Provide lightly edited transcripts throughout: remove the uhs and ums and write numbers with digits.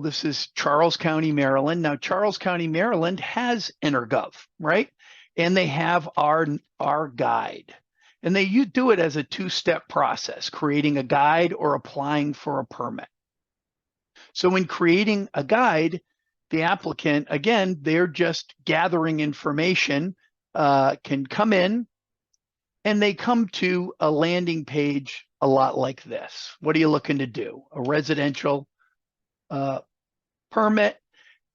This is Charles County, Maryland. Now, Charles County, Maryland has Energov, right? And they have our guide. And they do it as a two-step process, creating a guide or applying for a permit. So in creating a guide, the applicant, again, they're just gathering information, can come in, and they come to a landing page a lot like this. What are you looking to do? A residential permit,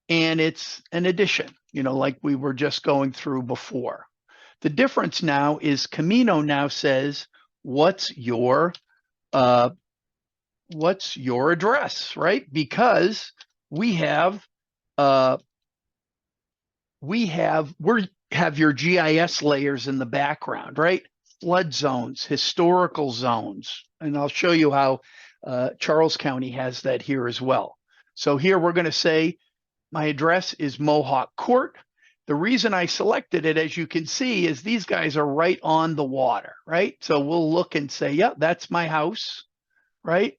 and it's an addition, like we were just going through before. The difference now is Camino now says, what's your address, right? Because we have your GIS layers in the background, right? Flood zones, historical zones, and I'll show you how Charles County has that here as well. So here we're going to say my address is Mohawk Court. The reason I selected it, as you can see, is these guys are right on the water, right? So we'll look and say, yeah, that's my house, right?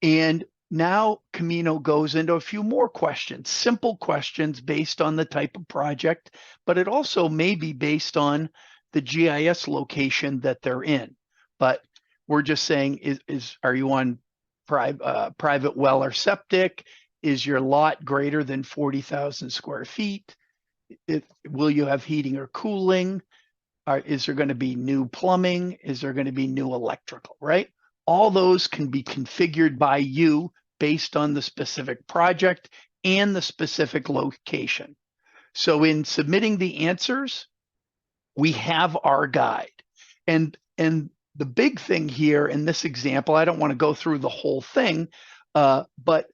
And now Camino goes into a few more questions, simple questions based on the type of project, but it also may be based on the GIS location that they're in. But we're just saying, are you on private well or septic? Is your lot greater than 40,000 square feet? Will you have heating or cooling? Is there going to be new plumbing? Is there going to be new electrical, right? All those can be configured by you based on the specific project and the specific location. So in submitting the answers, we have our guide. And the big thing here in this example, I don't want to go through the whole thing, but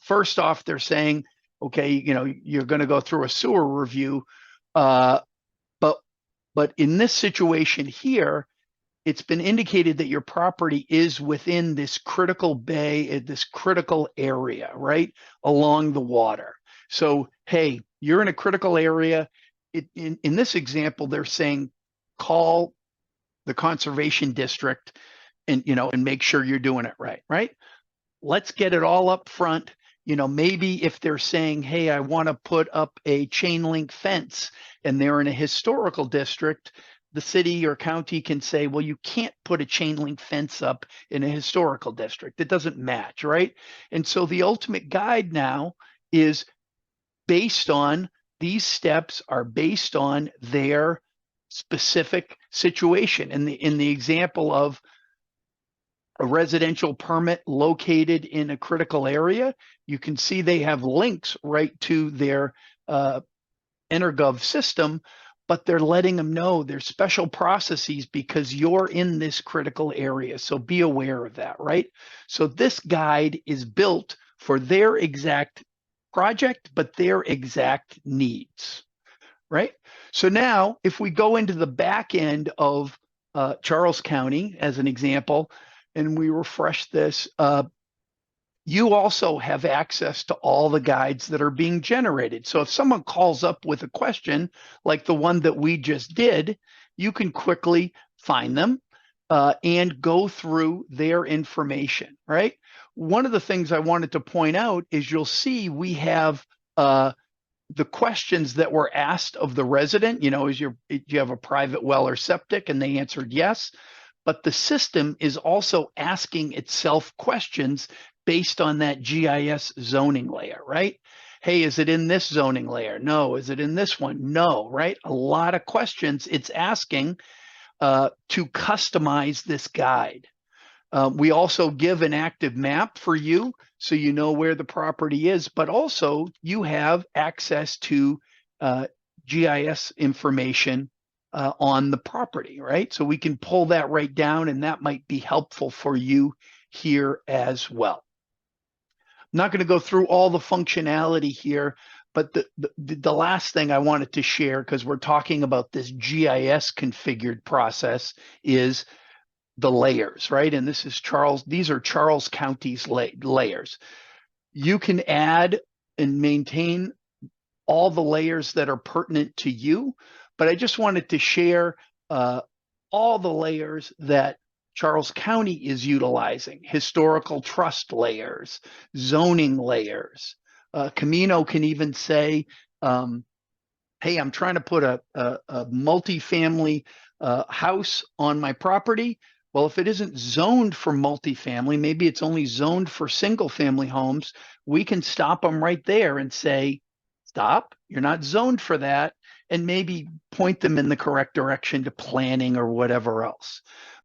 first off, they're saying, okay, you're going to go through a sewer review, but in this situation here, it's been indicated that your property is within this critical bay, this critical area, right, along the water. So, hey, you're in a critical area. In this example, they're saying call the conservation district and make sure you're doing it right, right? Let's get it all up front. Maybe if they're saying, hey, I want to put up a chain link fence and they're in a historical district, the city or county can say, well, you can't put a chain link fence up in a historical district. It doesn't match, right? And so the ultimate guide now is based on, these steps are based on their specific situation. In the example of a residential permit located in a critical area, you can see they have links right to their Energov system, but they're letting them know there's special processes because you're in this critical area. So be aware of that, right? So this guide is built for their exact project, but their exact needs, right? So now if we go into the back end of Charles County as an example, and we refresh this, you also have access to all the guides that are being generated. So if someone calls up with a question like the one that we just did, you can quickly find them and go through their information, right? One of the things I wanted to point out is you'll see we have the questions that were asked of the resident, do you have a private well or septic? And they answered yes. But the system is also asking itself questions based on that GIS zoning layer, right? Hey, is it in this zoning layer? No. Is it in this one? No, right? A lot of questions it's asking to customize this guide. We also give an active map for you so you know where the property is, but also you have access to GIS information on the property, right? So we can pull that right down, and that might be helpful for you here as well. I'm not going to go through all the functionality here, but the last thing I wanted to share, because we're talking about this GIS configured process, is the layers, right? And this is these are Charles County's layers. You can add and maintain all the layers that are pertinent to you, but I just wanted to share all the layers that Charles County is utilizing, historical trust layers, zoning layers. Camino can even say, hey, I'm trying to put a multifamily house on my property. Well, if it isn't zoned for multifamily, maybe it's only zoned for single family homes, we can stop them right there and say, stop, you're not zoned for that, and maybe point them in the correct direction to planning or whatever else.